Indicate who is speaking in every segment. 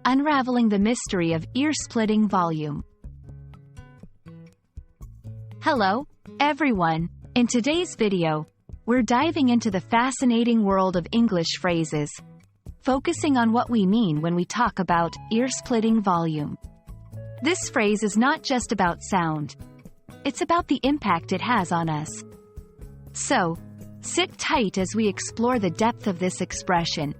Speaker 1: Unraveling the Mystery of Ear-Splitting Volume. Hello, everyone. In today's video, we're diving into the fascinating world of English phrases, focusing on what we mean when we talk about ear-splitting volume. This phrase is not just about sound. It's about the impact it has on us. So, sit tight as we explore the depth of this expression,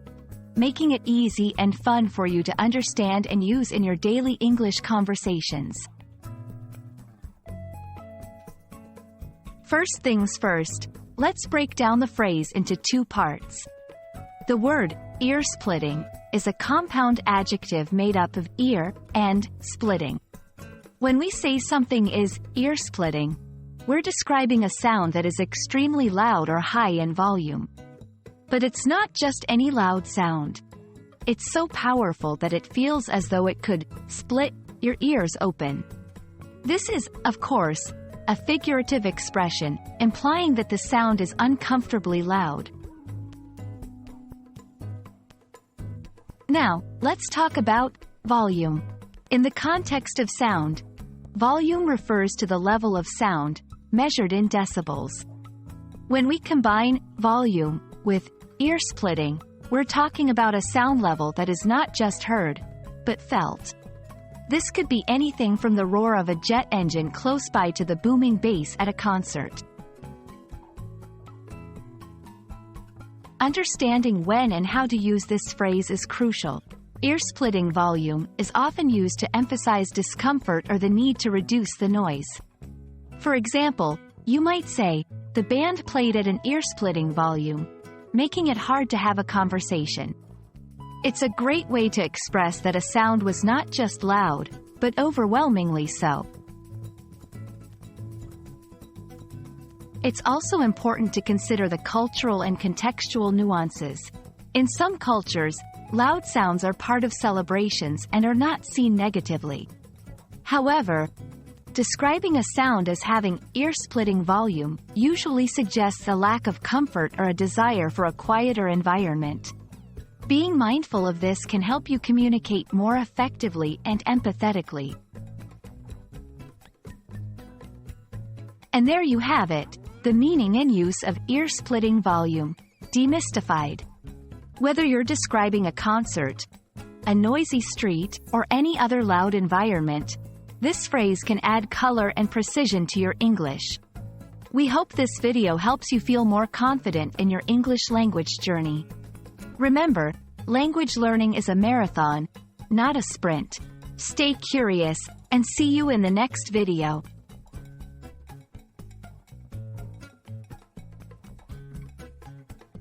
Speaker 1: making it easy and fun for you to understand and use in your daily English conversations. First things first, let's break down the phrase into two parts. The word ear-splitting is a compound adjective made up of ear and splitting. When we say something is ear-splitting, we're describing a sound that is extremely loud or high in volume. But it's not just any loud sound. It's so powerful that it feels as though it could split your ears open. This is, of course, a figurative expression, implying that the sound is uncomfortably loud. Now, let's talk about volume. In the context of sound, volume refers to the level of sound, measured in decibels. When we combine volume with ear-splitting, we're talking about a sound level that is not just heard, but felt. This could be anything from the roar of a jet engine close by to the booming bass at a concert. Understanding when and how to use this phrase is crucial. Ear-splitting volume is often used to emphasize discomfort or the need to reduce the noise. For example, you might say, "The band played at an ear-splitting volume," making it hard to have a conversation. It's a great way to express that a sound was not just loud, but overwhelmingly so. It's also important to consider the cultural and contextual nuances. In some cultures, loud sounds are part of celebrations and are not seen negatively. However, describing a sound as having ear-splitting volume usually suggests a lack of comfort or a desire for a quieter environment. Being mindful of this can help you communicate more effectively and empathetically. And there you have it, the meaning and use of ear-splitting volume, demystified. Whether you're describing a concert, a noisy street, or any other loud environment, this phrase can add color and precision to your English. We hope this video helps you feel more confident in your English language journey. Remember, language learning is a marathon, not a sprint. Stay curious, and see you in the next video.